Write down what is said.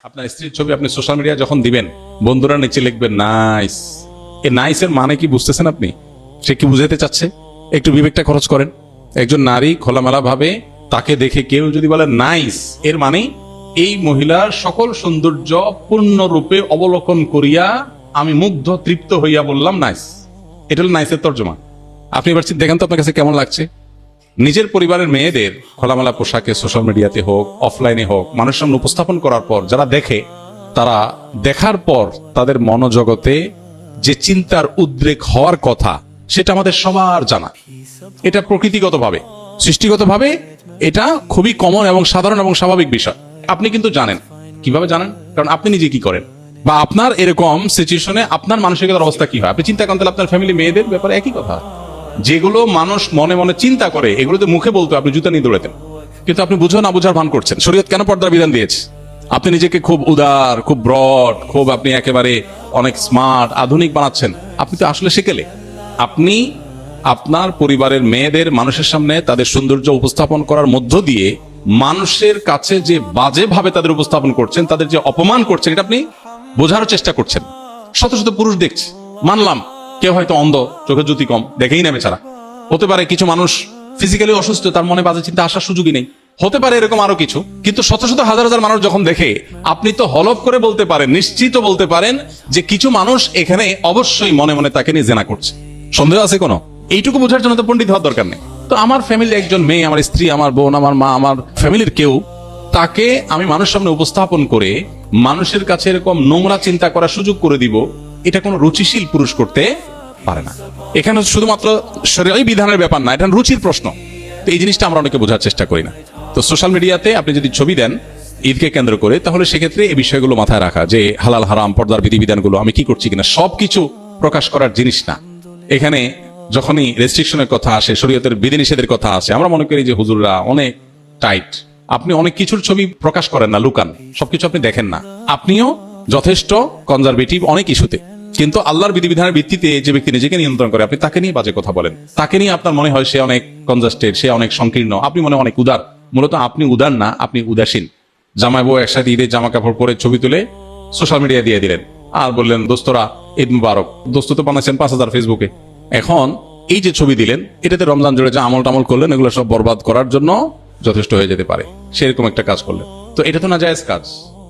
আপনার স্ত্রীর ছবি আপনি সোশ্যাল মিডিয়া যখন দিবেন, বন্ধুরা নিচে লিখবেন নাইস। এই নাইসের মানে কি বুঝতেছেন আপনি? সে কি বুঝাতে চাচ্ছে? একটু বিবেকটা খরচ করেন। একজন নারী খোলামেলা ভাবে তাকে দেখে কেউ যদি বলে নাইস, এর মানে এই মহিলার সকল সৌন্দর্য পূর্ণরূপে অবলোকন করিয়া আমি মুগ্ধ তৃপ্ত হইয়া বললাম নাইস। এটা হলো নাইসের তর্জমা। আপনি এবার দেখেন তো আপনার কাছে কেমন লাগছে। নিজের পরিবারের মেয়েদের খোলামেলা পোশাকে সোশ্যাল মিডিয়াতে হোক, অফলাইনে হোক, মানুষের সামনে উপস্থাপন করার পর যারা দেখে, তারা দেখার পর তাদের মনোজগতে যে চিন্তার উদ্রেক হওয়ার কথা সেটা আমাদের সবার জানা। এটা প্রকৃতিগতভাবে, সৃষ্টিগতভাবে এটা খুবই কমন এবং সাধারণ এবং স্বাভাবিক বিষয়। আপনি কিন্তু জানেন। কিভাবে জানেন? কারণ আপনি নিজে কি করেন, বা আপনার এরকম সিচুয়েশনে আপনার মানসিকতার অবস্থা কি হয় আপনি চিন্তা করেন। তাহলে আপনার ফ্যামিলি মেয়েদের ব্যাপারে একই কথা। যেগুলো মানুষ মনে মনে চিন্তা করে, এগুলোতে মুখে বলতো আপনি জুতা নিয়ে দৌড়াতেন, কিন্তু আপনি বুঝো না বুঝার ভান করছেন। শরীয়ত কেন পর্দার বিধান দিয়েছে? আপনি নিজেকে খুব উদার, খুব ব্রড, খুব আপনি একেবারে অনেক স্মার্ট, আধুনিক বানাচ্ছেন। আপনি তো আসলে সেকেলে। আপনি আপনার পরিবারের মেয়েদের মানুষের সামনে তাদের সৌন্দর্য উপস্থাপন করার মধ্য দিয়ে মানুষের কাছে যে বাজে ভাবে তাদের উপস্থাপন করছেন, তাদের যে অপমান করছেন, এটা আপনি বোঝার চেষ্টা করছেন। শত শত পুরুষ দেখছে, মানলাম কেউ হয়তো অন্ধ, চোখের জ্যোতি কম, দেখেই নেবে ছাড়া। হতে পারে কিছু মানুষ ফিজিক্যালি অসুস্থ, তার মনে বাজে চিন্তা আসার সুযোগই নেই। হতে পারে এরকম আরো কিছু। কিন্তু শত শত হাজার হাজার মানুষ যখন দেখে, আপনি তো হলফ করে বলতে পারেন, নিশ্চিত বলতে পারেন যে কিছু মানুষ এখানে অবশ্যই মনে মনে তাকে নিয়ে জেনা করছে। সন্দেহ আছে কোনো? এইটুকু বোঝার জন্য তো পণ্ডিত হওয়ার দরকার নেই। তো আমার ফ্যামিলি একজন মেয়ে, আমার স্ত্রী, আমার বোন, আমার মা, আমার ফ্যামিলির কেউ, তাকে আমি মানুষের সামনে উপস্থাপন করে মানুষের কাছে এরকম নোংরা চিন্তা করার সুযোগ করে দিব, এটা কোনো রুচিশীল পুরুষ করতে পারে না। এখানে শুধুমাত্র শরীয়ী বিধানের ব্যাপার না, এটা রুচির প্রশ্ন। তো এই জিনিসটা আমরা অনেকে বোঝার চেষ্টা করি না। তো সোশ্যাল মিডিয়াতে আপনি যদি ছবি দেন ঈদকে কেন্দ্র করে, তাহলে সেক্ষেত্রে এই বিষয়গুলো মাথায় রাখা, যে হালাল হারাম, পর্দার বিধিবিধানগুলো আমি কি করছি কিনা, সবকিছু প্রকাশ করার জিনিস না। এখানে যখনই রেস্ট্রিকশনের কথা আসে, শরীয়তের বিধিনিষেধের কথা আসে, আমরা মনে করি যে হুজুররা অনেক টাইট। আপনি অনেক কিছুর ছবি প্রকাশ করেন না, লুকান, সবকিছু আপনি দেখেন না। আপনিও যথেষ্ট কনজারভেটিভ অনেক ইস্যুতে। কিন্তু আল্লাহর বিধিবিধানের ভিত্তিতে যে ব্যক্তি নিজেকে নিয়ন্ত্রণ করে, আপনি তাকে নিয়ে বাজে কথা বলেন, তাকে নিয়ে আপনার মনে হয় সে অনেক কনজাস্টেড, সে অনেক সংকীর্ণ, আপনি মনে হয় অনেক উদার। মূলত আপনি উদার না, আপনি উদাসীন। জামাই বউ একসাথে ঈদের জামা কাপড় পরে ছবি তুলে সোশ্যাল মিডিয়া দিয়ে দিলেন, আর বললেন দোস্তরা ঈদ মুবারক। দোস্ত তো বানাচ্ছেন 5,000 ফেসবুকে। এখন এই যে ছবি দিলেন, এটাতে রমজান জুড়ে যে আমল টামল করলেন, এগুলো সব বরবাদ করার জন্য যথেষ্ট হয়ে যেতে পারে। সেরকম একটা কাজ করলেন, তো এটা তো না জায়েজ কাজ।